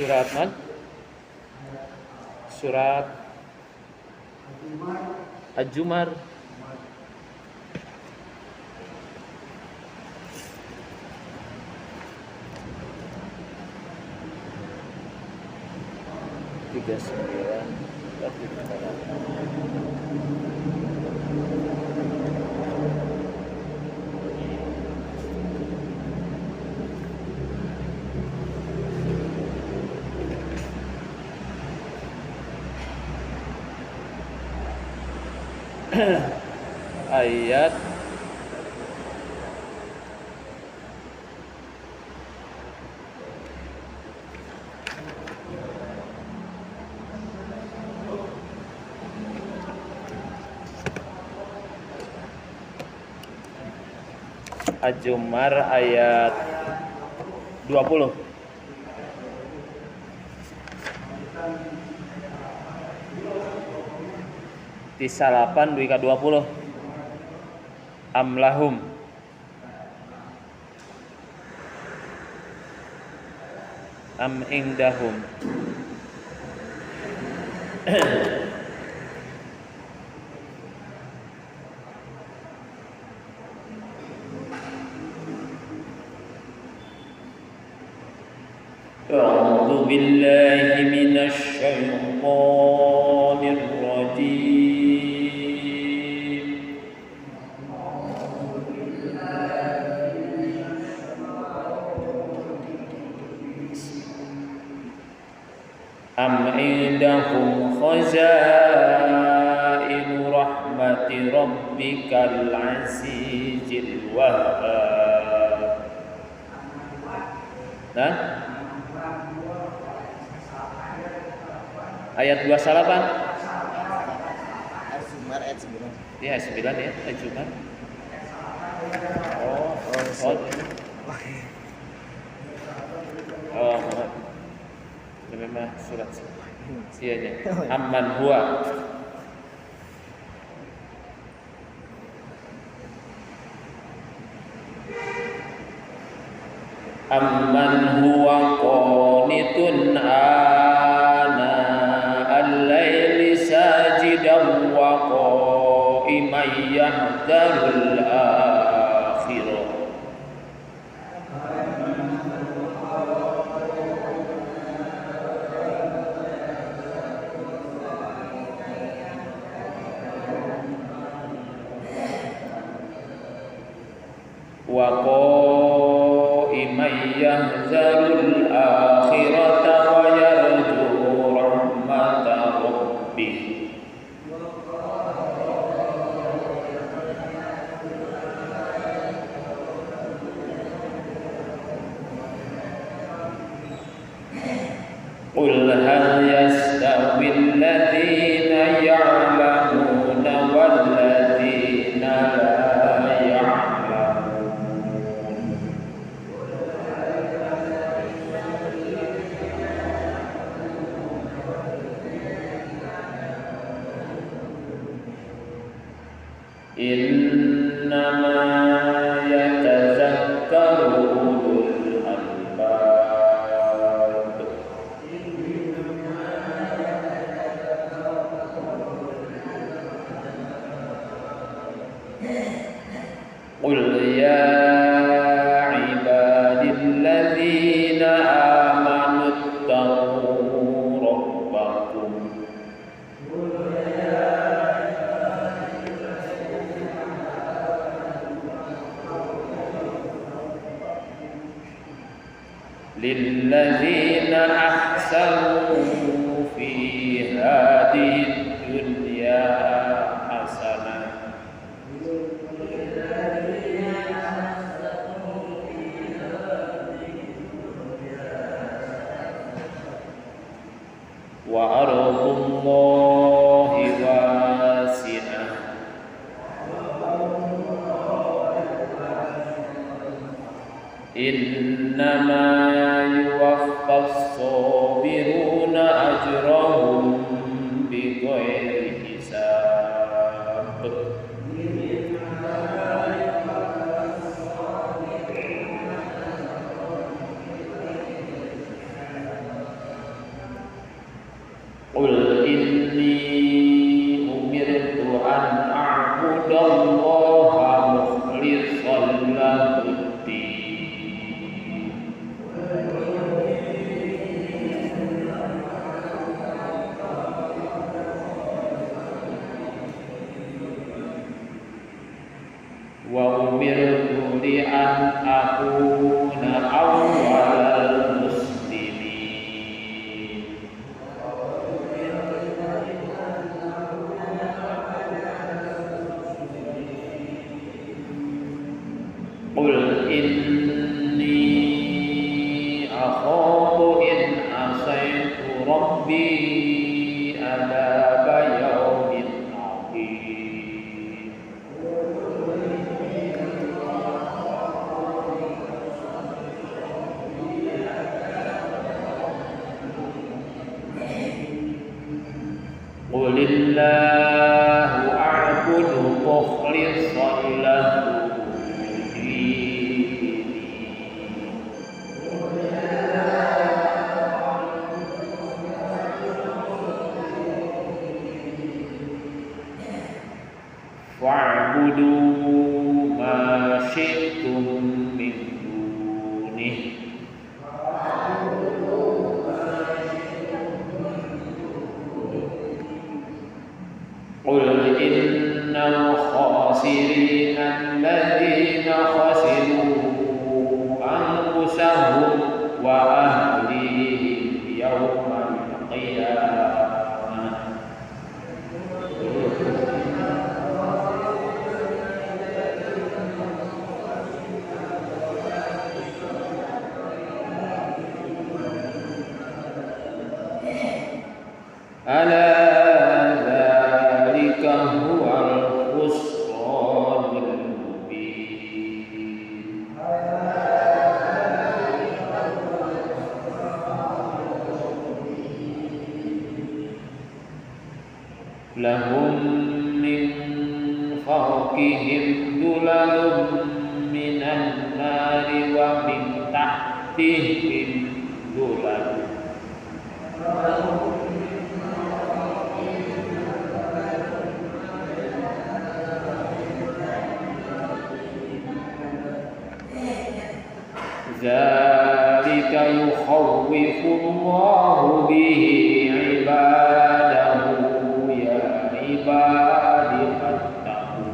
Surat man? Surat Al-Jumar. Tiga sembilan. Ayat Al-Jumar ayat 20. Tisalapan duika 20. Amlahum am indahum. A'udzu billahi minasy syaithanir rajim. Am indahum khazainu rahmati rabbikal azizil wahhab. Nah, ayat 28. Al-Zumar ayat 9. Ya, 9 ya, Al-Jumar. Ini mah surat sianya. Amman huwa qanitun ana al-laili sajidan wa qa'iman yahdharul akhirah. Wa qa'iman yahdharul akhirata wa yarju rahmata rabbih. Qul hal yastawi alladhina ya'lamuna wal ladhina la ya'lamun. Innama yatazakkaru ulul albab. Qul ya ibadilladzina amanu ittaqu rabbakum. Lilladzina ahsanu fi hadhihi dunya hasanah wa ardullahi wa umirtu li an akuna awwalal muslimin. Qul inni akhafu in asaitu rabbi adaba yaumin adzim. Qulillahu a'budu mukhlishan lahu dini. Wa'budu ma syi'tum min dunihi. Qul innal khasirina alladhina khasiru anfusahum wa ahlihim yawmal qiyamah. Ala dzalika huwal khusranul mubin. Lahum min fawqihim dhulalun minan nari wa min tahtihim dhulalun. Dzalika yukhawwifullahu bihi ibadahu ya ibadi fattaqun.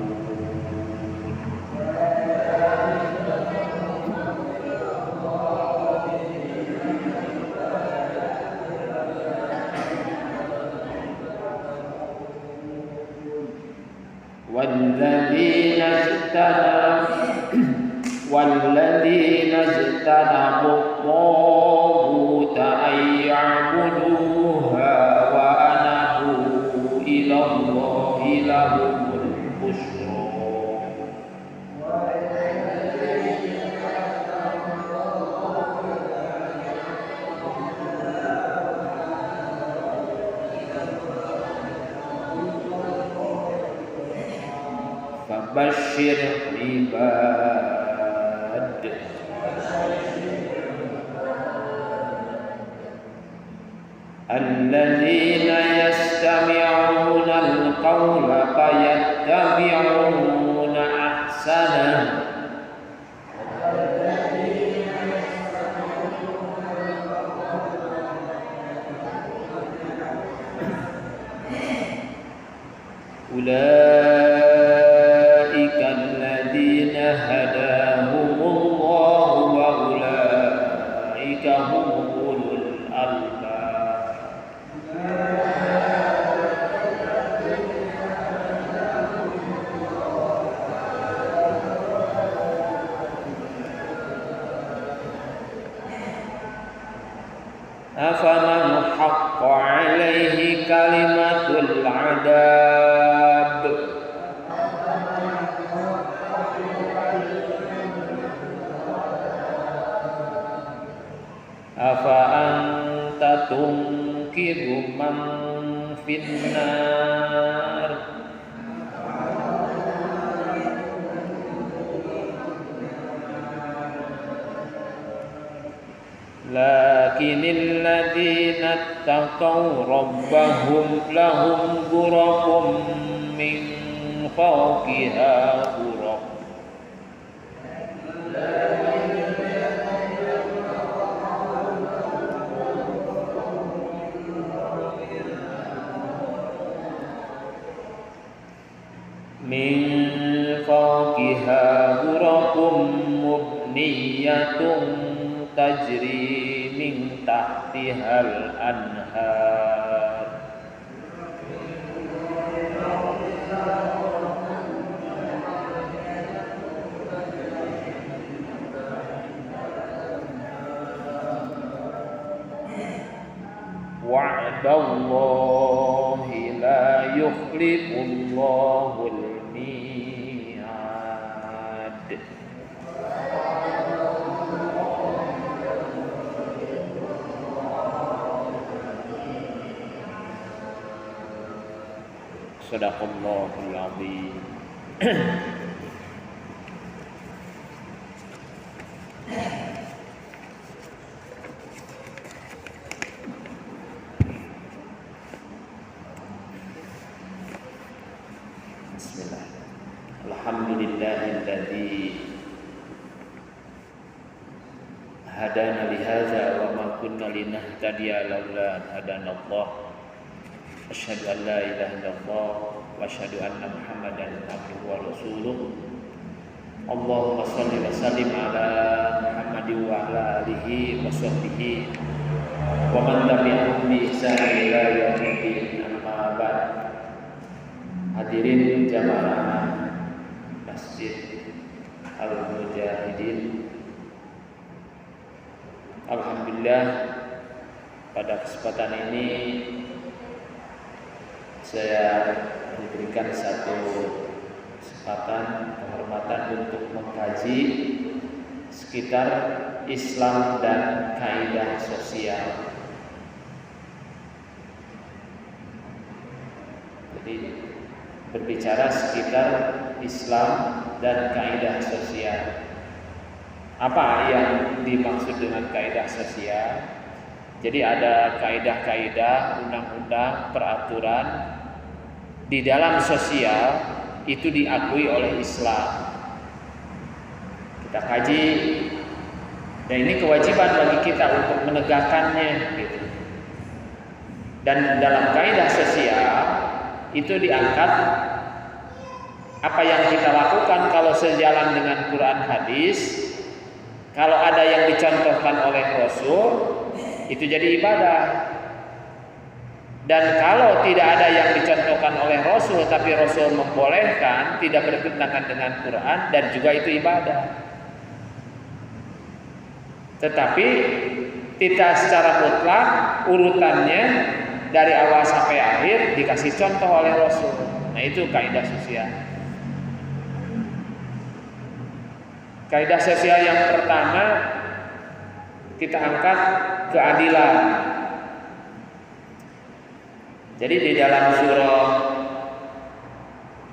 والذين اجتنبوا الطاغوت أن يعبدوها وأنابوا إلى الله لهم البشرى. فبشر عباد الذين يستمعون القول فيتبعون أحسنه. أولئك الذين هداهم الله وأولئك هم أولو الألباب. أفمن حق عليه كلمة العذاب أفأنت تنقذ من في النار لكن الذين اتقوا ربهم لهم غرف من فوقها غرف من فوق فوقها غرف مبنية تجري من تحتها الأنهار وعد الله لا يخلف الله الميعاد. Sadaqallahul azim. Bismillah. Alhamdulillahilladzi hadana lihadza wa ma kunna linahtadiya laula an hadanallah. Asyhadu an la ilaha illallah wa asyhadu anna Muhammadan abduhu wa rasuluh. Allahumma shalli wa sallim ala Muhammadin wa ala alihi wa sahbihi wa man tabi'ahum bi ihsan ila yaumil amma ba'd. Hadirin jamaah Masjid Al-Mujahidin, alhamdulillah pada kesempatan ini saya diberikan satu kesempatan kehormatan untuk mengkaji sekitar Islam dan kaidah sosial. Jadi berbicara sekitar Islam dan kaidah sosial. Apa yang dimaksud dengan kaidah sosial? Jadi ada kaidah-kaidah, undang-undang, peraturan di dalam sosial itu diakui oleh Islam. Kita kaji, dan ini kewajiban bagi kita untuk menegakkannya gitu. Dan dalam kaidah sosial itu diangkat apa yang kita lakukan kalau sejalan dengan Quran hadis, kalau ada yang dicontohkan oleh Rasul itu jadi ibadah. Dan kalau tidak ada yang dicontohkan oleh Rasul tapi Rasul membolehkan, tidak bertentangan dengan Quran, dan juga itu ibadah. Tetapi tidak secara mutlak urutannya dari awal sampai akhir dikasih contoh oleh Rasul. Nah, itu kaidah sosial. Kaidah sosial yang pertama kita angkat keadilan. Jadi di dalam surah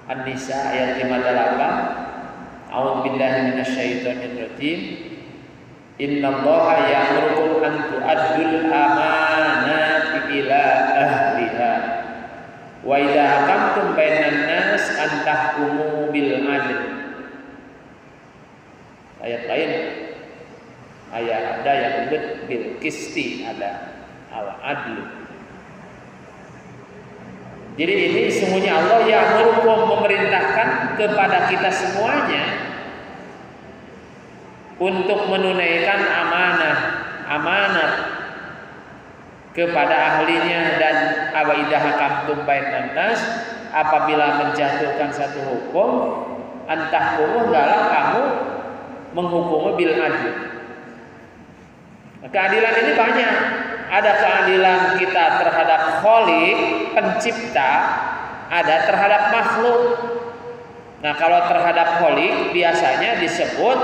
An-Nisa ayat 58, A'udzubillahi minasyaitonirrajim. Innallaha ya'murukum an tu'addul amanati ila ahliha wa idza hakamtum bainan nas an tahkumu bil 'adl. Ayat lain ada yang disebut bil qisti, ada al-'adl. Jadi ini sesungguhnya Allah yang memerintahkan kepada kita semuanya untuk menunaikan amanat kepada ahlinya. Dan idza hakamtum bainan nas, apabila menjatuhkan satu hukum, antahkumu adalah kamu menghukum bil adl. Keadilan ini banyak. Ada keadilan kita terhadap Khaliq, pencipta, ada terhadap makhluk. Nah, kalau terhadap Khaliq biasanya disebut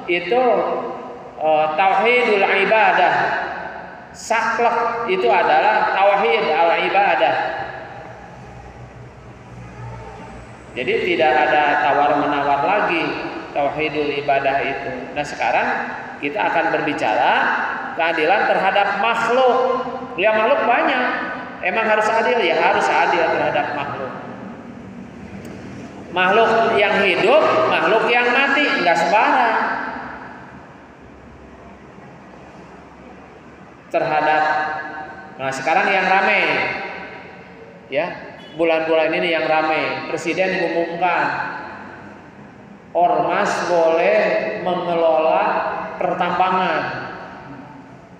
itu tauhidul ibadah. Saklek itu adalah tauhid al-ibadah. Jadi tidak ada tawar-menawar lagi tauhidul ibadah itu. Nah, sekarang kita akan berbicara keadilan terhadap makhluk. Ya, makhluk banyak. Emang harus adil? Ya harus adil terhadap makhluk. Makhluk yang hidup, makhluk yang mati, enggak sembarang. Terhadap, nah sekarang yang ramai, ya bulan-bulan ini yang ramai, Presiden mengumumkan ormas boleh mengelola pertambangan.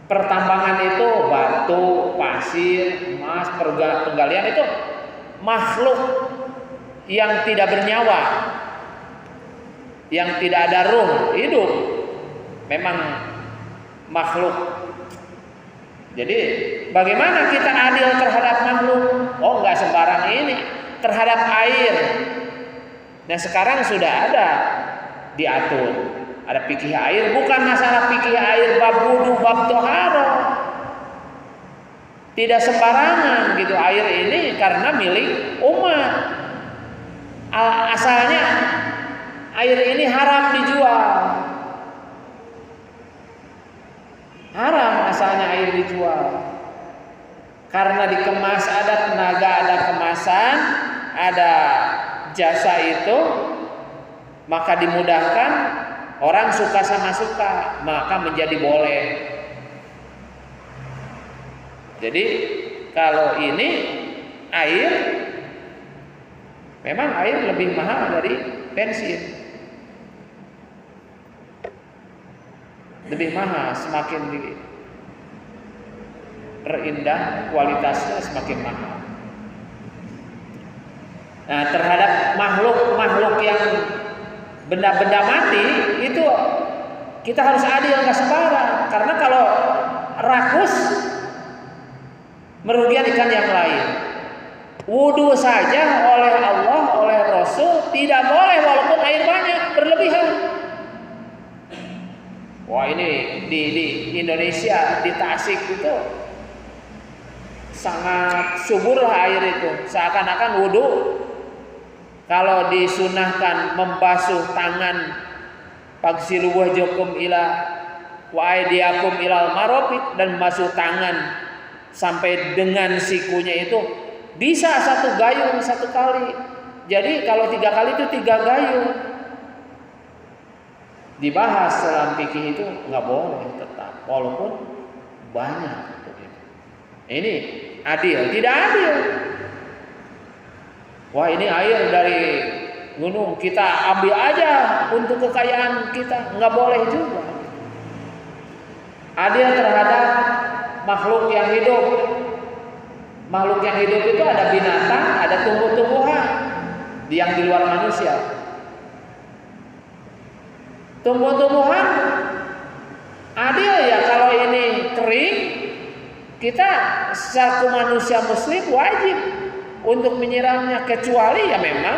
Pertambangan itu batu, pasir, emas, penggalian itu makhluk yang tidak bernyawa, yang tidak ada ruh, hidup. Memang makhluk. Jadi bagaimana kita adil terhadap makhluk? Oh, enggak sembarang ini. Terhadap air. Nah, sekarang sudah ada diatur. Ada fikih air, bukan masalah fikih air bab wudu, bab toharo. Tidak sembarangan gitu air ini karena milik umat. Asalnya air ini haram dijual. Haram asalnya air dijual. Karena dikemas, ada tenaga, ada kemasan, ada jasa itu, maka dimudahkan. Orang suka sama suka, maka menjadi boleh. Jadi kalau ini air, memang air lebih mahal dari bensin. Lebih mahal, semakin diperindah kualitasnya semakin mahal. Nah, terhadap makhluk-makhluk yang benda-benda mati itu kita harus adil, nggak sembarang. Karena kalau rakus merugikan yang lain. Wudu saja oleh Allah, oleh Rasul tidak boleh walaupun air banyak berlebihan. Wah, ini di Indonesia, di Tasik itu sangat subur lah air itu. Seakan-akan wudu. Kalau disunahkan membasuh tangan, fagsilu wajhakum ila wa aydiyakum ilal marafiq, dan membasuh tangan sampai dengan sikunya itu bisa 1 gayung 1 kali. Jadi kalau 3 kali itu 3 gayung. Dibahas dalam fikih itu nggak boleh tetap, walaupun banyak. Ini adil, tidak adil. Wah, ini air dari gunung, kita ambil aja untuk kekayaan kita, nggak boleh juga. Adil terhadap makhluk yang hidup. Makhluk yang hidup itu ada binatang, ada tumbuh-tumbuhan yang di luar manusia. Tumbuh-tumbuhan adil ya, kalau ini kering, kita selaku manusia muslim wajib untuk menyiramnya, kecuali ya memang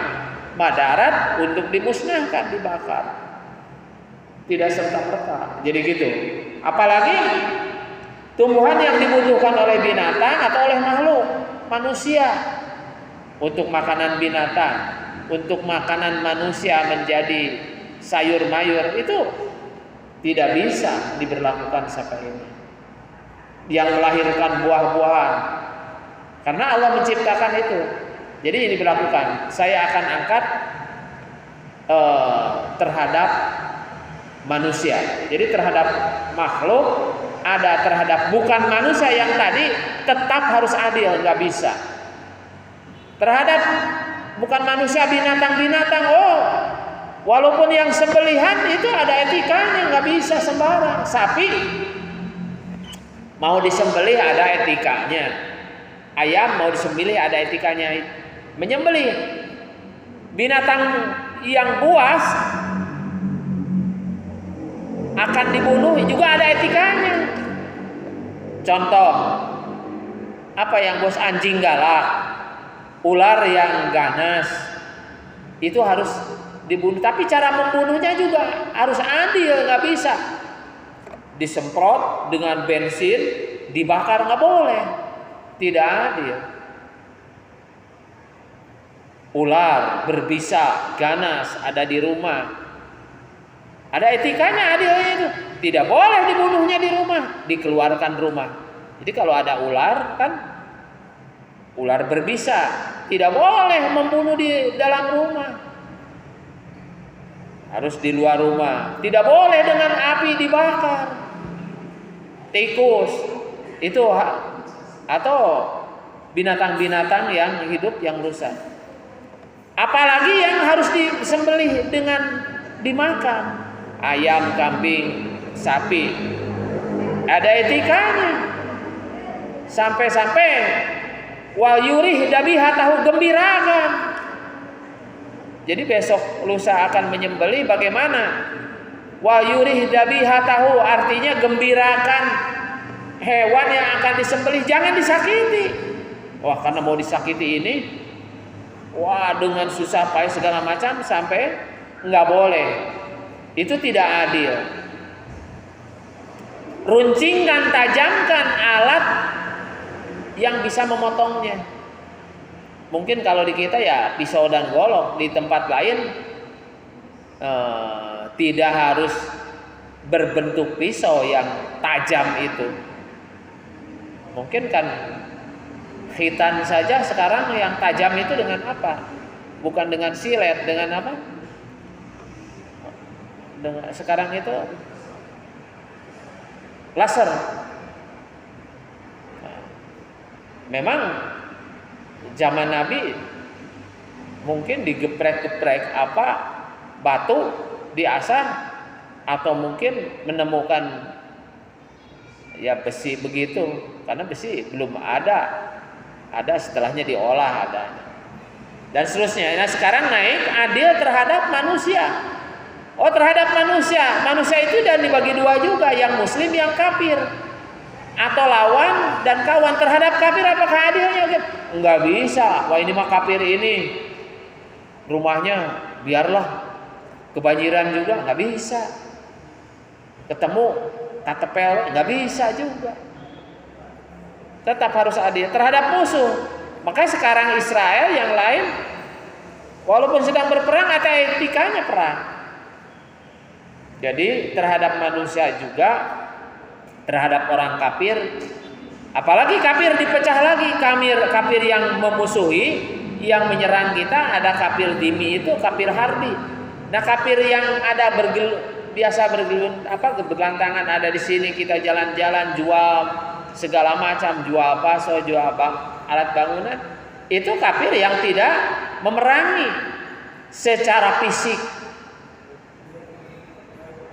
madarat untuk dimusnahkan, dibakar. Tidak serta-merta. Jadi gitu. Apalagi tumbuhan yang dibutuhkan oleh binatang atau oleh makhluk manusia. Untuk makanan binatang, untuk makanan manusia menjadi sayur mayur, itu tidak bisa diberlakukan seperti ini. Yang melahirkan buah-buahan, karena Allah menciptakan itu. Jadi ini diberlakukan. Saya akan angkat terhadap manusia. Jadi terhadap makhluk ada, terhadap bukan manusia yang tadi tetap harus adil, nggak bisa. Terhadap bukan manusia, binatang-binatang, walaupun yang sembelihan itu ada etikanya, nggak bisa sembarang. Sapi mau disembelih ada etikanya. Ayam mau disembelih ada etikanya. Menyembelih binatang yang buas akan dibunuh juga ada etikanya. Contoh, apa yang bos, anjing galak, ular yang ganas, itu harus dibunuh. Tapi cara membunuhnya juga harus adil, nggak bisa disemprot dengan bensin, dibakar, nggak boleh, tidak adil. Ular berbisa, ganas ada di rumah, ada etikanya, adilnya itu. Tidak boleh dibunuhnya di rumah, dikeluarkan rumah. Jadi kalau ada ular, kan ular berbisa, tidak boleh membunuh di dalam rumah, harus di luar rumah. Tidak boleh dengan api dibakar. Tikus itu atau binatang-binatang yang hidup yang rusak. Apalagi yang harus disembelih dengan dimakan. Ayam, kambing, sapi. Ada etikanya. Sampai-sampai wal yurih dabiha tahu gembirakan. Jadi besok lusa akan menyembelih bagaimana? Wal yurih dabiha tahu artinya gembirakan hewan yang akan disembelih, jangan disakiti. Wah, karena mau disakiti ini, wah dengan susah payah segala macam sampai nggak boleh. Itu tidak adil. Runcingkan, tajamkan alat yang bisa memotongnya. Mungkin kalau di kita ya pisau dan golok, di tempat lain tidak harus berbentuk pisau yang tajam itu. Mungkin kan khitan saja sekarang yang tajam itu dengan apa? Bukan dengan silet, dengan apa? Sekarang itu laser. Nah, memang zaman Nabi mungkin digeprek-geprek apa batu diasah, atau mungkin menemukan ya besi begitu, karena besi belum ada setelahnya diolah ada dan seterusnya. Nah sekarang naik adil terhadap manusia. Oh terhadap manusia itu dan dibagi dua juga, yang muslim yang kafir, atau lawan dan kawan. Terhadap kafir apakah adilnya? Enggak bisa. Wah ini mah kafir ini rumahnya biarlah kebanjiran juga, nggak bisa. Ketemu katepel nggak bisa juga. Tetap harus adil terhadap musuh. Makanya sekarang Israel yang lain walaupun sedang berperang ada etikanya perang. Jadi terhadap manusia juga, terhadap orang kafir, apalagi kafir dipecah lagi, kafir yang memusuhi, yang menyerang kita, ada kafir dimi itu kafir harbi. Nah kafir yang ada bergelantangan ada di sini, kita jalan-jalan jual segala macam, jual bakso, jual alat bangunan, itu kafir yang tidak memerangi secara fisik.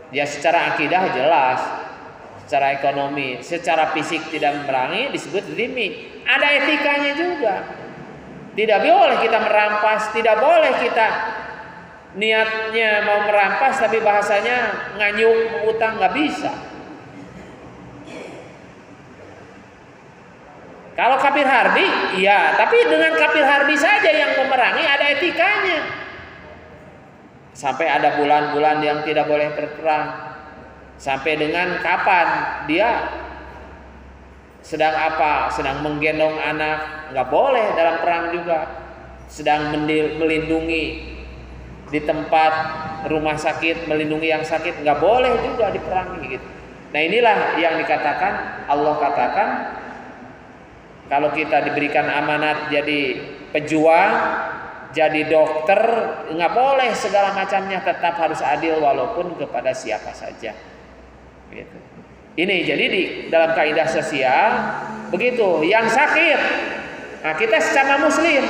Ya secara akidah jelas, secara ekonomi, secara fisik tidak memerangi disebut dhimmi. Ada etikanya juga. Tidak boleh kita merampas, tidak boleh kita niatnya mau merampas tapi bahasanya nganyuk, mengutang, nggak bisa. Kalau kafir harbi, iya, tapi dengan kafir harbi saja yang memerangi ada etikanya. Sampai ada bulan-bulan yang tidak boleh berperang. Sampai dengan kapan dia sedang apa? Sedang menggendong anak, nggak boleh dalam perang juga. Sedang melindungi di tempat rumah sakit, melindungi yang sakit, nggak boleh juga diperangi gitu. Nah inilah yang dikatakan, Allah katakan kalau kita diberikan amanat jadi pejuang, jadi dokter, nggak boleh segala macamnya, tetap harus adil walaupun kepada siapa saja. Gitu. Ini jadi di dalam kaidah sosial begitu. Yang sakit, nah kita sesama muslim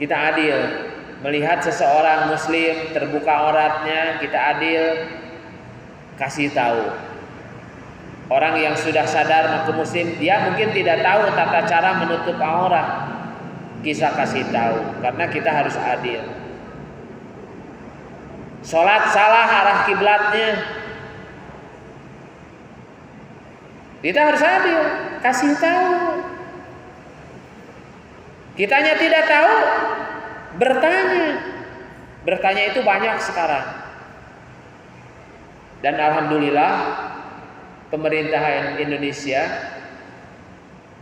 kita adil. Melihat seseorang muslim terbuka auratnya, kita adil, kasih tahu. Orang yang sudah sadar mengaku muslim, dia mungkin tidak tahu tata cara menutup aurat. Kita kasih tahu karena kita harus adil. Sholat salah arah kiblatnya, kita harus adil, kasih tahu. Kitanya tidak tahu, bertanya itu banyak sekarang. Dan alhamdulillah pemerintahan Indonesia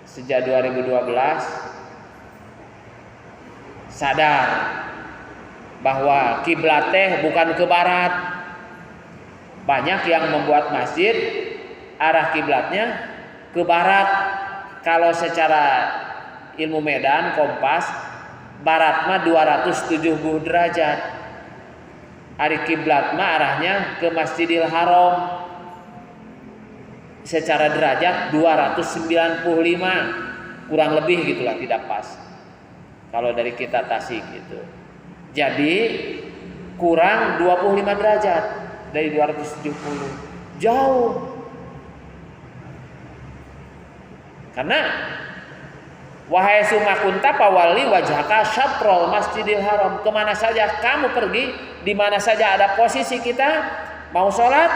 sejak 2012 sadar bahwa kiblat teh bukan ke barat. Banyak yang membuat masjid arah kiblatnya ke barat. Kalau secara ilmu medan kompas, barat mah 270 derajat. Ari kiblat mah arahnya ke Masjidil Haram. Secara derajat 295, kurang lebih gitulah, tidak pas. Kalau dari kita Tasik gitu. Jadi kurang 25 derajat dari 270. Jauh. Karena wahai sumakunta pawali wajhaka syatrul masjidil haram, kemana saja kamu pergi, di mana saja ada posisi kita mau sholat,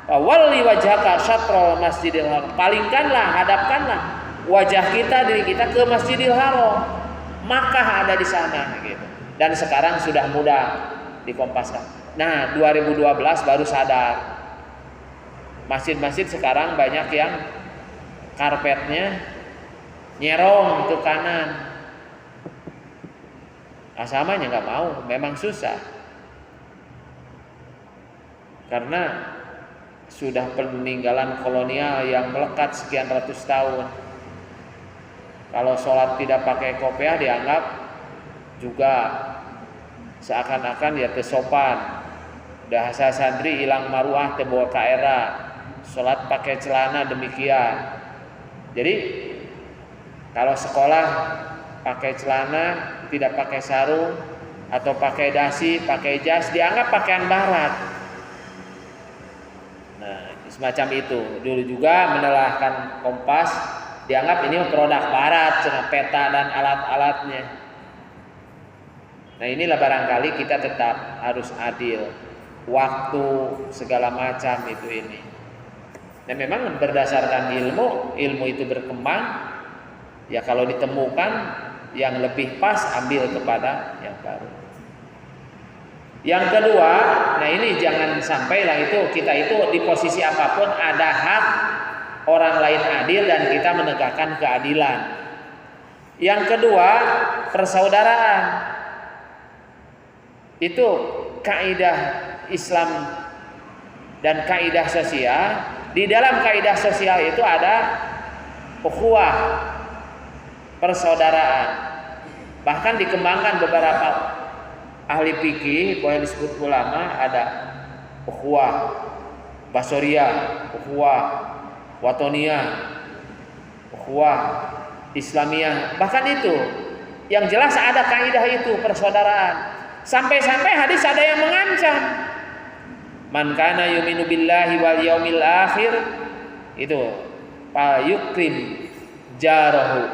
pawali wajhaka syatrul masjidil haram, palingkanlah, hadapkanlah wajah kita, diri kita ke Masjidil Haram, Makkah ada di sana gitu. Dan sekarang sudah mudah dikompaskan. Nah 2012 baru sadar, masjid-masjid sekarang banyak yang karpetnya nyerong ke kanan. Asamanya nggak mau, memang susah. Karena sudah peninggalan kolonial yang melekat sekian ratus tahun. Kalau sholat tidak pakai kopiah dianggap juga seakan-akan ya tersopan. Bahasa santri hilang maruah terbawa ke era. Sholat pakai celana demikian. Jadi kalau sekolah pakai celana, tidak pakai sarung, atau pakai dasi, pakai jas, dianggap pakaian barat. Nah, semacam itu. Dulu juga menelahkan Kompas, dianggap ini produk barat, cina peta dan alat-alatnya. Nah, inilah barangkali kita tetap harus adil. Waktu segala macam itu ini. Dan memang berdasarkan ilmu itu berkembang. Ya kalau ditemukan yang lebih pas, ambil kepada yang baru. Yang kedua, nah ini jangan sampailah kita itu di posisi apapun ada hak orang lain adil dan kita menegakkan keadilan. Yang kedua, persaudaraan. Itu kaidah Islam dan kaidah sosial. Di dalam kaidah sosial itu ada ukhuwah, persaudaraan. Bahkan dikembangkan beberapa ahli fikih, boleh disebut ulama, ada ukhuwah basoriyah, ukhuwah watoniyah, ukhuwah islamiyah. Bahkan itu yang jelas ada kaidah itu persaudaraan. Sampai-sampai hadis ada yang mengancam, man kana yuminu billahi wal yaumil akhir, itu fa yukrim jarahu,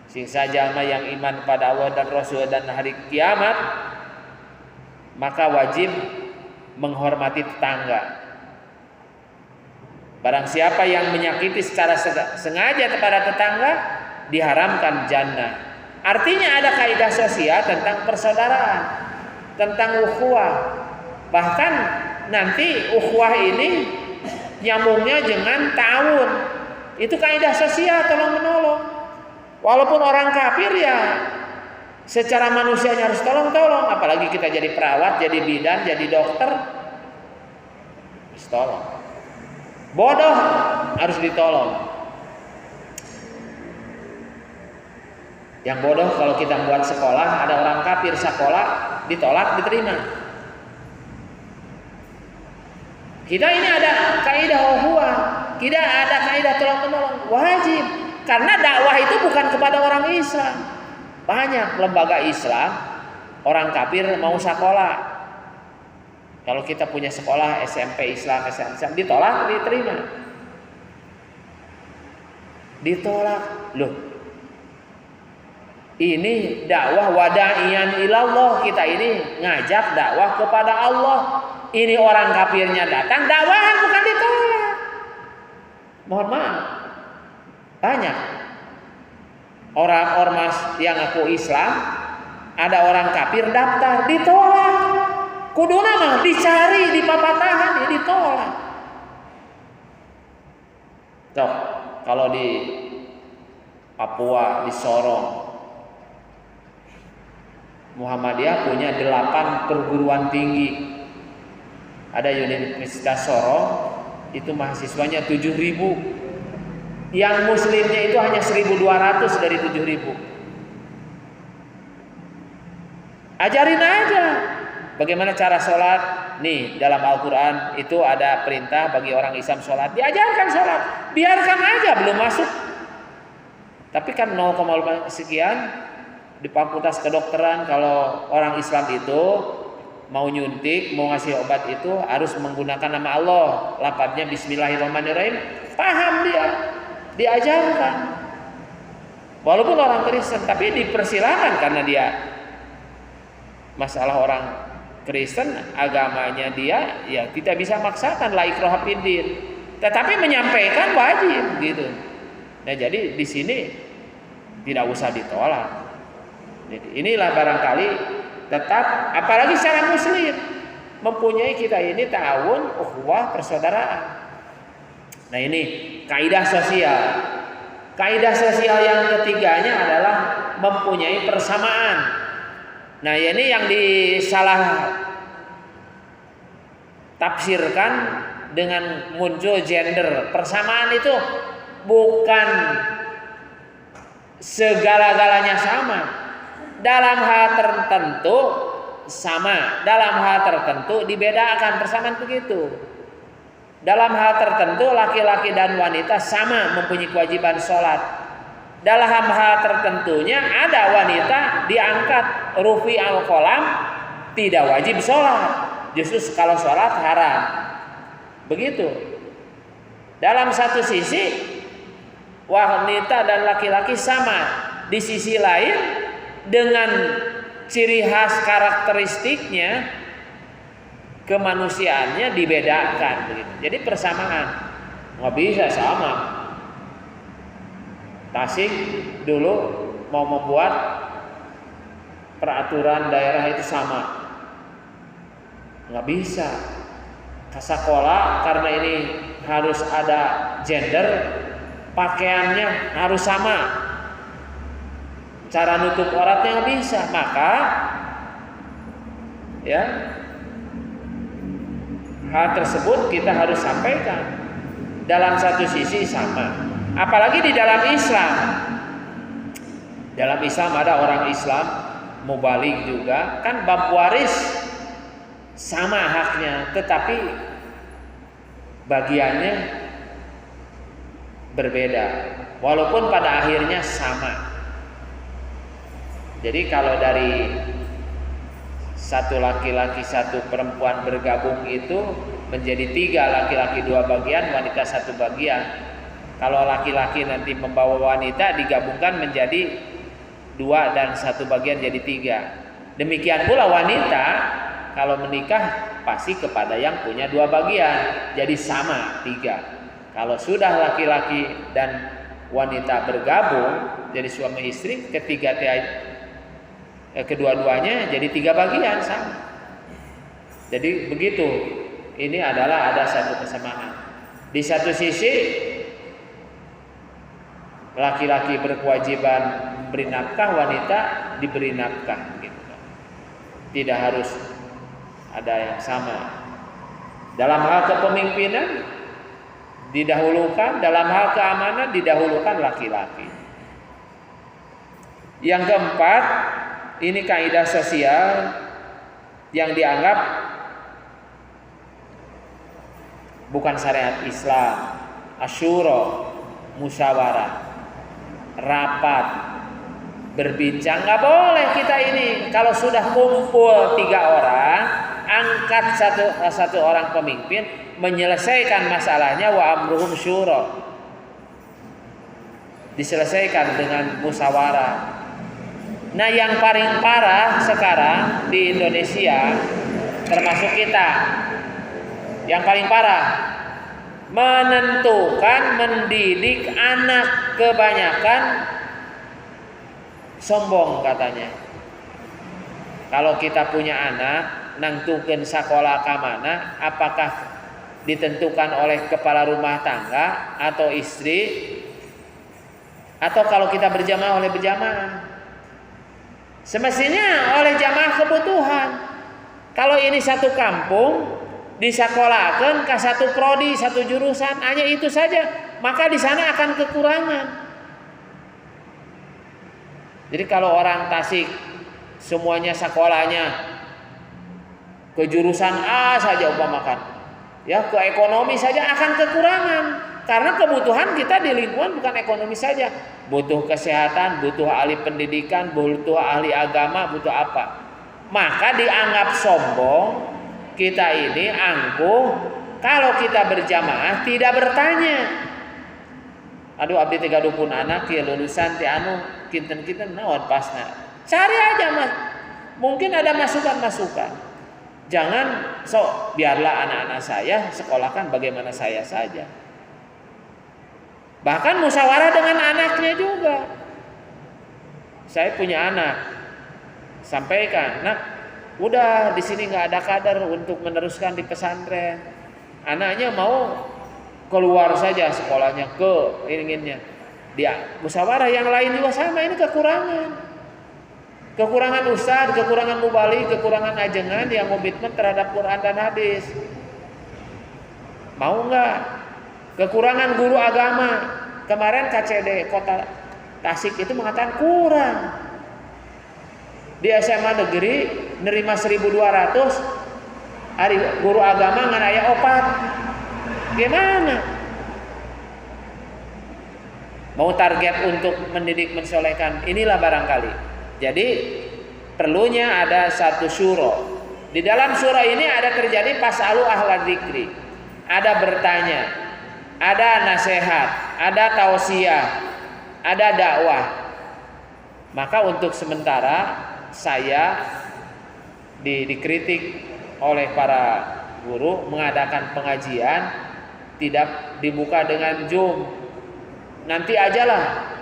sing saja yang iman pada Allah dan Rasul dan hari kiamat, maka wajib menghormati tetangga. Barang siapa yang menyakiti secara sengaja kepada tetangga, diharamkan jannah. Artinya ada kaidah sosial tentang persaudaraan, tentang ukhuwah. Bahkan nanti ukhuwah ini nyambungnya dengan ta'awun. Itu kaidah sosial, tolong menolong. Walaupun orang kafir ya secara manusianya harus tolong-tolong. Apalagi kita jadi perawat, jadi bidan, jadi dokter, harus tolong. Bodoh harus ditolong. Yang bodoh kalau kita buat sekolah, ada orang kafir sekolah, ditolak, diterima. Kita ini ada kaidah ukhuwah, kita ada kaidah tolong-menolong, wajib. Karena dakwah itu bukan kepada orang Islam. Banyak lembaga Islam, orang kafir mau sekolah. Kalau kita punya sekolah SMP Islam, SMA, ditolak, diterima. Ditolak. Loh, ini dakwah wada'iyan ilallah, kita ini ngajak dakwah kepada Allah. Ini orang kafirnya datang, dakwahan bukan ditolak. Mohon maaf, banyak orang ormas yang ngaku Islam, ada orang kafir daftar, ditolak. Kuduna mah dicari, dipapatahan, ya ditolak. Tuh, kalau di Papua, di Sorong, Muhammadiyah punya 8 perguruan tinggi. Ada Universitas Sorong, itu mahasiswanya 7.000. Yang muslimnya itu hanya 1.200 dari 7.000. Ajarin aja bagaimana cara sholat. Nih dalam Al-Quran itu ada perintah bagi orang Islam sholat, diajarkan sholat. Biarkan aja belum masuk. Tapi kan 0,5 sekian di fakultas kedokteran, kalau orang Islam itu mau nyuntik, mau ngasih obat itu harus menggunakan nama Allah, lafadznya Bismillahirrahmanirrahim, paham dia, diajarkan. Walaupun orang Kristen, tapi dipersilakan karena dia masalah orang Kristen, agamanya dia, ya kita bisa maksakan la ikraha fid din. Tetapi menyampaikan wajib gitu. Nah, jadi di sini tidak usah ditolak. Jadi inilah barangkali tetap, apalagi secara muslim mempunyai kita ini ta'awun ukhuwah persaudaraan. Nah, ini kaidah sosial. Kaidah sosial yang ketiganya adalah mempunyai persamaan. Nah, ini yang disalah tafsirkan dengan muncul gender. Persamaan itu bukan segala-galanya sama. Dalam hal tertentu sama, dalam hal tertentu dibedakan, persamaan begitu. Dalam hal tertentu laki-laki dan wanita sama mempunyai kewajiban sholat. Dalam hal tertentunya ada wanita diangkat rufi al-qalam, tidak wajib sholat, justru kalau sholat haram. Begitu. Dalam satu sisi wanita dan laki-laki sama, di sisi lain dengan ciri khas karakteristiknya, kemanusiaannya dibedakan begitu. Jadi persamaan nggak bisa sama. Tasik dulu mau membuat peraturan daerah itu sama, nggak bisa. Sekolah karena ini harus ada gender, pakaiannya harus sama, cara nutup auratnya nggak bisa. Maka ya hal tersebut kita harus sampaikan. Dalam satu sisi sama, apalagi di dalam Islam. Dalam Islam ada orang Islam mubalik juga, kan bab waris sama haknya, tetapi bagiannya berbeda, walaupun pada akhirnya sama. Jadi kalau dari satu laki-laki satu perempuan bergabung itu menjadi 3, laki-laki 2 bagian, wanita 1 bagian. Kalau laki-laki nanti membawa wanita digabungkan menjadi 2 dan 1 bagian jadi 3. Demikian pula wanita kalau menikah pasti kepada yang punya 2 bagian, jadi sama 3. Kalau sudah laki-laki dan wanita bergabung jadi suami istri, kedua-duanya jadi 3 bagian sama. Jadi begitu. Ini adalah ada satu kesamaan. Di satu sisi laki-laki berkewajiban beri nafkah, wanita diberi nafkah gitu. Tidak harus ada yang sama. Dalam hal kepemimpinan didahulukan, dalam hal keamanan didahulukan laki-laki. Yang keempat, ini kaidah sosial yang dianggap bukan syariat Islam. Asyura, musyawarah, rapat, berbincang, nggak boleh kita ini. Kalau sudah kumpul 3 orang, angkat satu orang pemimpin menyelesaikan masalahnya, wa amruhum syura, diselesaikan dengan musyawarah. Nah, yang paling parah sekarang di Indonesia, termasuk kita, yang paling parah menentukan, mendidik anak, kebanyakan sombong katanya. Kalau kita punya anak, nangtukeun sekolah ka mana, apakah ditentukan oleh kepala rumah tangga atau istri, atau kalau kita berjamaah oleh berjamaah. Semestinya oleh jamaah kebutuhan. Kalau ini satu kampung disekolahkan ke satu prodi, satu jurusan, hanya itu saja, maka di sana akan kekurangan. Jadi kalau orang Tasik semuanya sekolahnya ke jurusan A saja umpamakan, ya ke ekonomi saja akan kekurangan. Karena kebutuhan kita di lingkungan bukan ekonomi saja, butuh kesehatan, butuh ahli pendidikan, butuh ahli agama, butuh apa. maka dianggap sombong, kita ini angkuh kalau kita berjamaah tidak bertanya. Aduh abdi teh gadupun anak ya lulusan ti anu kinten-kinten naon pasna. Cari aja Mas. Mungkin ada masukan-masukan. Jangan biarlah anak-anak saya sekolahkan bagaimana saya saja. Bahkan musyawarah dengan anaknya juga. Saya punya anak. Sampaikan, "Nak, udah di sini nggak ada kader untuk meneruskan di pesantren. Anaknya mau keluar saja sekolahnya ke inginnya." Dia musyawarah yang lain juga sama, ini kekurangan ustadz, kekurangan mubalik, kekurangan ajengan yang komitmen terhadap Quran dan hadis. Mau nggak? Kekurangan guru agama. Kemarin KCD Kota Tasik itu mengatakan kurang. Di SMA negeri nerima 1.200, hari guru agama ngan aya 4. Gimana? Mau target untuk mendidik mensolehkan, inilah barangkali. Jadi perlunya ada satu syuro. Di dalam syuro ini ada terjadi pas'alu ahla dzikri. Ada bertanya, ada nasihat, ada tausiah, ada dakwah. Maka untuk sementara saya dikritik oleh para guru mengadakan pengajian tidak dibuka dengan Zoom. Nanti ajalah.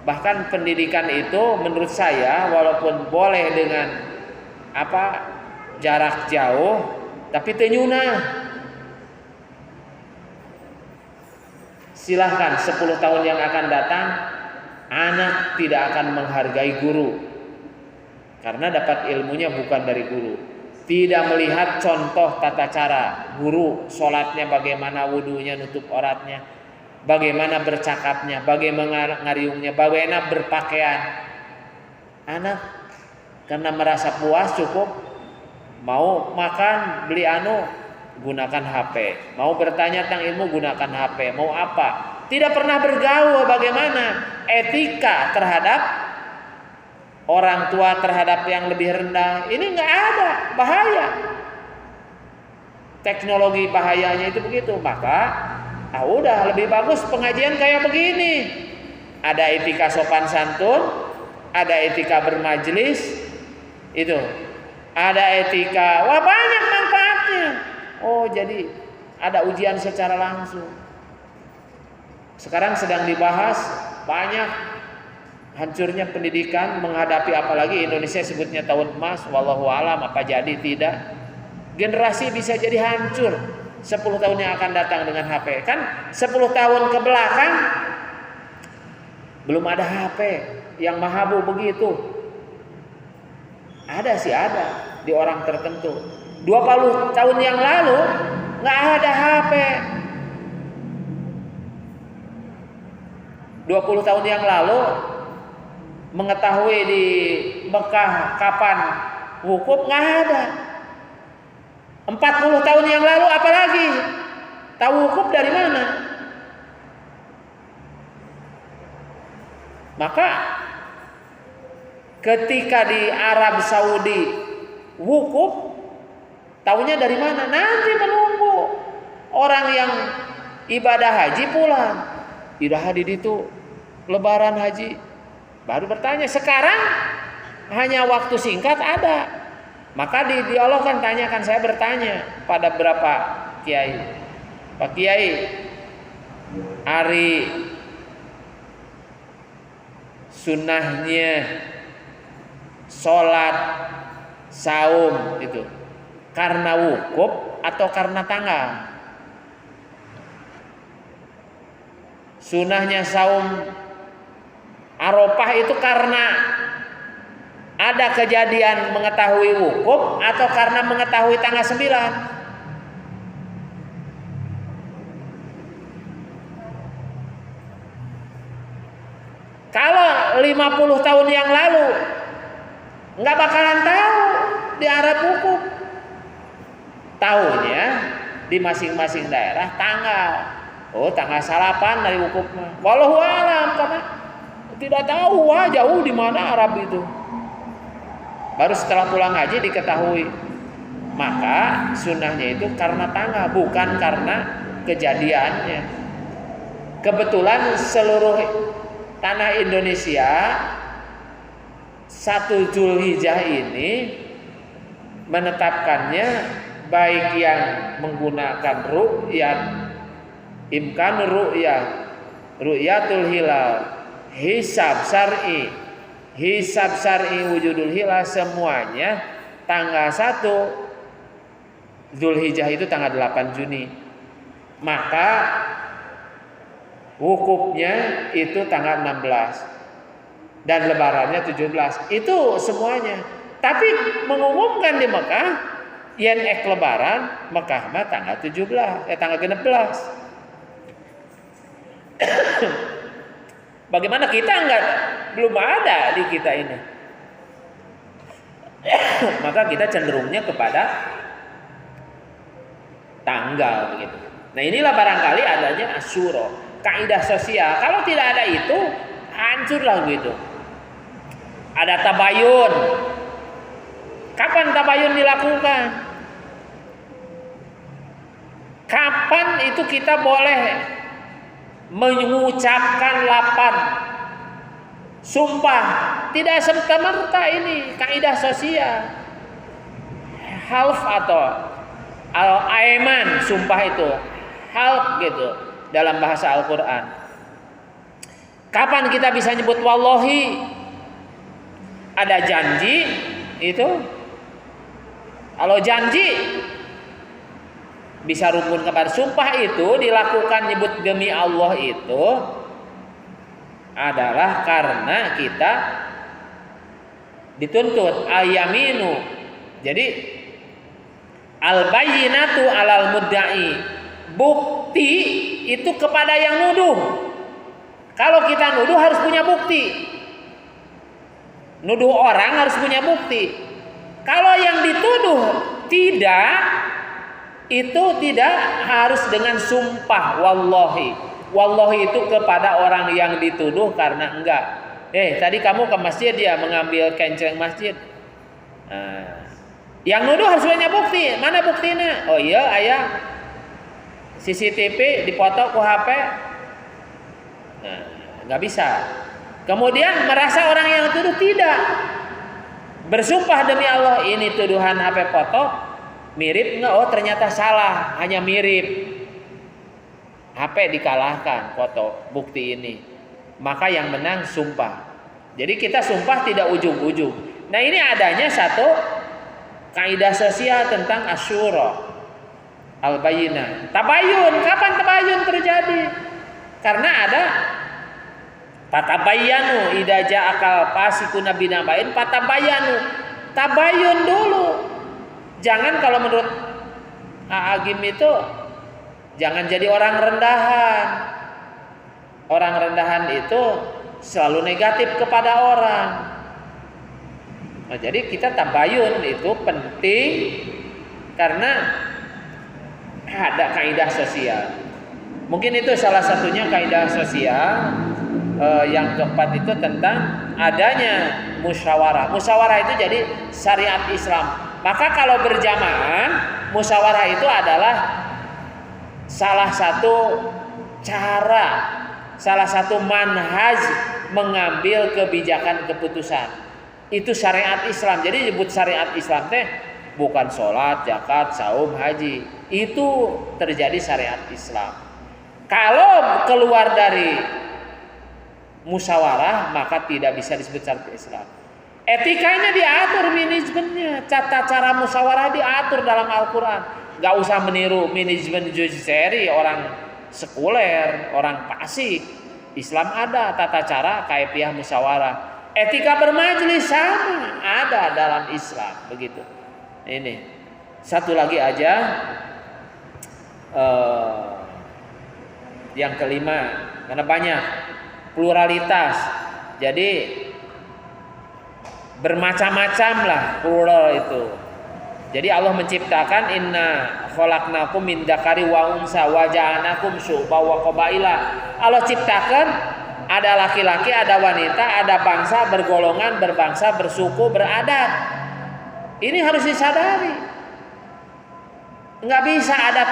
Bahkan pendidikan itu menurut saya walaupun boleh dengan jarak jauh, tapi tenyuna. Silahkan 10 tahun yang akan datang anak tidak akan menghargai guru. Karena dapat ilmunya bukan dari guru. Tidak melihat contoh tata cara guru, sholatnya bagaimana, wudunya, nutup auratnya, bagaimana bercakapnya, bagaimana ngariungnya, bagaimana berpakaian. Anak karena merasa puas cukup, mau makan beli gunakan HP, mau bertanya tentang ilmu gunakan HP, mau apa? Tidak pernah bergaul bagaimana etika terhadap orang tua terhadap yang lebih rendah. Ini nggak ada, bahaya. Teknologi bahayanya itu begitu. Maka udah lebih bagus pengajian kayak begini. Ada etika sopan santun, ada etika bermajelis, itu. Ada etika, banyak manfaatnya. Oh, jadi ada ujian secara langsung. Sekarang sedang dibahas banyak hancurnya pendidikan menghadapi apalagi Indonesia sebutnya tahun emas, wallahu alam apa jadi tidak. Generasi bisa jadi hancur 10 tahun yang akan datang dengan HP. Kan 10 tahun ke belakang belum ada HP yang mahabu begitu. Ada di orang tertentu. 20 tahun yang lalu nggak ada HP. 20 tahun yang lalu mengetahui di Mekah kapan wukuf nggak ada. 40 tahun yang lalu apalagi tahu wukuf dari mana? Maka ketika di Arab Saudi wukuf tahunya dari mana? Nanti menunggu orang yang ibadah haji pulang. Idah hadir itu lebaran haji baru bertanya. Sekarang hanya waktu singkat ada. Maka di dialog kan tanyakan, saya bertanya pada berapa kiai, Pak Kiai, hari sunnahnya sholat saum itu karena wukuf atau karena tanggal? Sunnahnya saum Arafah itu karena ada kejadian mengetahui wukuf atau karena mengetahui tanggal 9? Kalau 50 tahun yang lalu nggak bakalan tahu di Arab wukuf. Tahunya di masing-masing daerah tanggal. Oh, tanggal salapan dari wukufnya. Wallahu alam, karena tidak tahu jauh di mana Arab itu. Baru setelah pulang haji diketahui. Maka sunnahnya itu karena tanggal, bukan karena kejadiannya. Kebetulan seluruh tanah Indonesia 1 Zulhijjah ini menetapkannya baik yang menggunakan ru'yat, imkan ru'yatul hilal, hisab syar'i wujudul hilal, semuanya tanggal 1 Zulhijjah itu tanggal 8 Juni. Maka wukufnya itu tanggal 16 dan lebarannya 17. Itu semuanya. Tapi mengumumkan di Mekah yen lebaran Mekah mah tanggal 17, tanggal 16. Bagaimana kita belum ada di kita ini. Maka kita cenderungnya kepada tanggal begitu. Nah, inilah barangkali adanya Asyura, kaidah sosial. Kalau tidak ada itu, hancurlah gitu. Ada tabayun. Kapan tabayun dilakukan? Kapan itu kita boleh mengucapkan lapan sumpah? Tidak serta-merta ini kaidah sosial. Half atau al-aiman, sumpah itu half gitu dalam bahasa Al-Quran. Kapan kita bisa nyebut wallahi? Ada janji itu. Kalau janji bisa rukun kepada sumpah itu dilakukan nyebut demi Allah itu adalah karena kita dituntut al-yaminu. Jadi al-bayyinatu alal mudda'i, bukti itu kepada yang nuduh. Kalau kita nuduh harus punya bukti. Nuduh orang harus punya bukti. Kalau yang dituduh tidak, itu tidak harus dengan sumpah wallahi. Wallahi itu kepada orang yang dituduh karena enggak. Tadi kamu ke masjid ya mengambil kenceng masjid. Yang nuduh harus punya bukti. Mana buktinya? Oh iya, ayah CCTV dipoto ke HP. Nah, nggak bisa. Kemudian merasa orang yang tuduh tidak. Bersumpah demi Allah, ini tuduhan HP foto mirip nggak? Oh ternyata salah, hanya mirip. HP dikalahkan foto bukti ini. Maka yang menang sumpah. Jadi kita sumpah tidak ujung-ujung. Nah, ini adanya satu kaidah sosial tentang Asyura, al-bayyinah. Tabayun, kapan tabayun terjadi? Karena ada patabayanu idza ja'akal fasiqun binaba'in, patabayanu. Tabayun dulu. Jangan kalau menurut Agim itu jangan jadi orang rendahan. Orang rendahan itu selalu negatif kepada orang. Nah, jadi kita tabayun itu penting karena ada kaidah sosial. Mungkin itu salah satunya kaidah sosial. Yang keempat itu tentang adanya musyawarah. Musyawarah itu jadi syariat Islam. Maka kalau berjamaah, musyawarah itu adalah salah satu cara, salah satu manhaj mengambil kebijakan keputusan. Itu syariat Islam. Jadi disebut syariat Islam teh bukan sholat, zakat, saum, haji. Itu terjadi syariat Islam. Kalau keluar dari musyawarah maka tidak bisa disebut syariat Islam. Etikanya diatur, manajemennya, tata cara musyawarah diatur dalam Al-Quran. Gak usah meniru manajemen judiciary orang sekuler, orang fasik. Islam ada tata cara kaifiah musyawarah. Etika bermajlis sama ada dalam Islam begitu. Ini satu lagi aja, yang kelima, karena banyak pluralitas. Jadi bermacam-macam lah plural itu. Jadi Allah menciptakan inna khalaqnakum min dzakari wa unsa wa ja'alnakum syu'uban wa qabaila. Allah ciptakan ada laki-laki, ada wanita, ada bangsa, bergolongan, berbangsa, bersuku, beradat. Ini harus disadari. Nggak bisa adat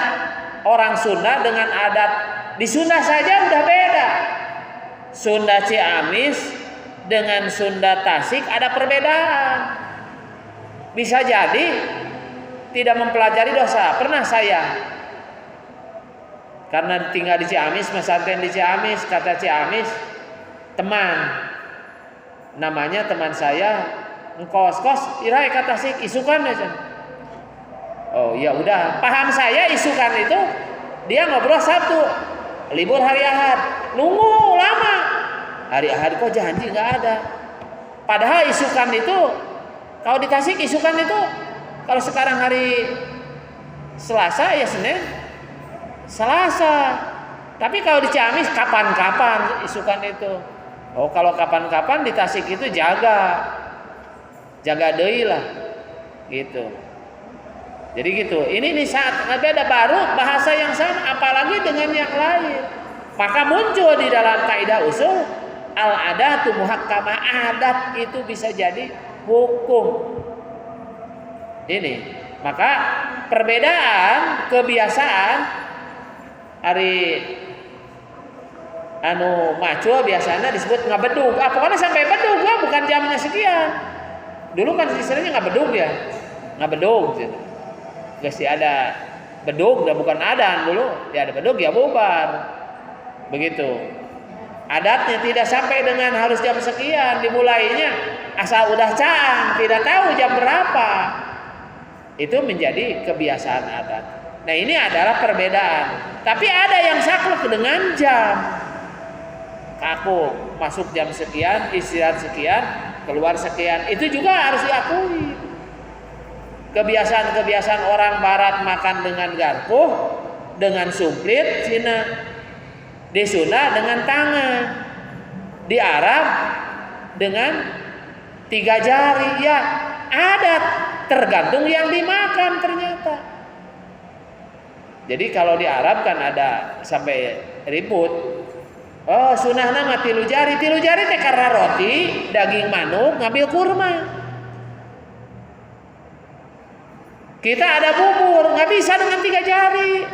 orang Sunda dengan adat di Sunda saja udah beda. Sunda Ciamis dengan Sunda Tasik ada perbedaan. Bisa jadi tidak mempelajari dosa. Pernah saya karena tinggal di Ciamis, pesantren di Ciamis, kata Ciamis, teman namanya teman saya ngkos-kos irai kata Tasik isukan aja. Oh ya udah, paham saya isukan itu dia ngobrol Sabtu, libur hari Ahad, nunggu lama. Hari Ahad kok janji nggak ada. Padahal isukan itu kalau di Tasik isukan itu kalau sekarang hari Selasa ya Senin, Selasa. Tapi kalau di Ciamis kapan-kapan isukan itu. Oh kalau kapan-kapan di Tasik itu jaga deui lah gitu. Jadi gitu. Ini saat ada baru bahasa yang sama, apalagi dengan yang lain. Maka muncul di dalam kaidah usul al-adatu muhakkamah, adat itu bisa jadi hukum. Ini maka perbedaan kebiasaan hari macul biasanya disebut ngabedug. Pokoknya sampai bedug lah, bukan jamnya sekian. Dulu kan istilahnya ngabedug ya, ngabedug gitu. Gak sih ada bedug, dan bukan adan dulu. Ya ada bedug ya bubar. Begitu. Adatnya tidak sampai dengan harus jam sekian, dimulainya asal udah caang, tidak tahu jam berapa. Itu menjadi kebiasaan adat. Nah ini adalah perbedaan. Tapi ada yang saklek dengan jam. Aku masuk jam sekian, istirahat sekian, keluar sekian. Itu juga harus diakui. Kebiasaan-kebiasaan orang barat makan dengan garpu, dengan sumplit, Cina. Di Sunda dengan tangan. Di Arab dengan 3 jari. Ya, adat tergantung yang dimakan ternyata. Jadi kalau di Arab kan ada sampai ribut. Oh, sunahna mah 3 jari. 3 jari teh karena roti, daging manuk, ngambil kurma. Kita ada bubur, nggak bisa dengan 3 jari.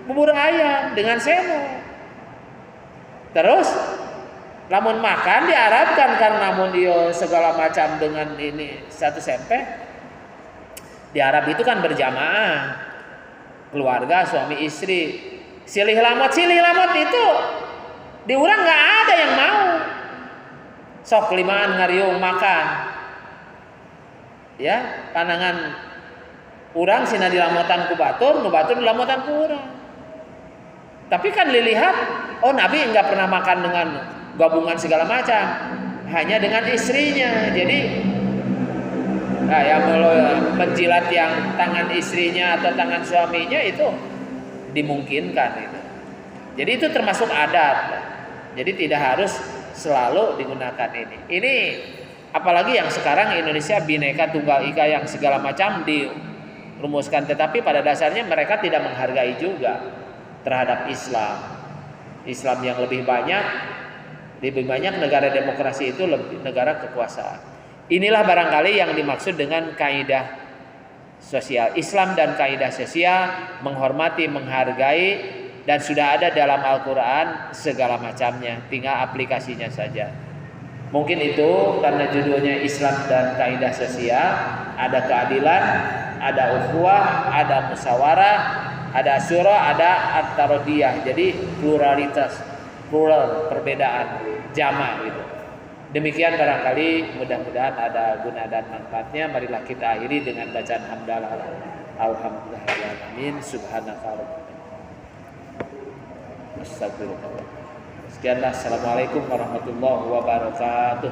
Bubur ayam dengan sendok. Terus lamun makan diarabkan karena namun dia segala macam dengan ini satu sempeh. Di Arab itu kan berjamaah, keluarga suami istri. Silih lamot itu di urang nggak ada yang mau. Sok limaan ngariung makan. Ya, pandangan urang sina dilamotan ku batur, nu batur dilamotan ku urang. Tapi kan dilihat, oh Nabi enggak pernah makan dengan gabungan segala macam, hanya dengan istrinya. Jadi yang menjilat yang tangan istrinya atau tangan suaminya itu dimungkinkan itu. Jadi itu termasuk adat. Jadi tidak harus selalu digunakan ini. Ini apalagi yang sekarang Indonesia Bhinneka Tunggal Ika yang segala macam dirumuskan, tetapi pada dasarnya mereka tidak menghargai juga terhadap Islam. Islam yang lebih banyak negara demokrasi itu lebih negara kekuasaan. Inilah barangkali yang dimaksud dengan kaidah sosial. Islam dan kaidah sosial menghormati, menghargai, dan sudah ada dalam Al-Quran segala macamnya, tinggal aplikasinya saja. Mungkin itu karena judulnya Islam dan kaidah sosial, ada keadilan, ada ukhuwah, ada musyawarah, ada syura, ada at-tarodiyah. Jadi pluralitas, plural, perbedaan, jama gitu. Demikian barangkali mudah-mudahan ada guna dan manfaatnya. Marilah kita akhiri dengan bacaan hamdalah. Alhamdulillahirrahmanirrahim. Subhanallah. Astagfirullah. Sekianlah. Assalamualaikum warahmatullahi wabarakatuh.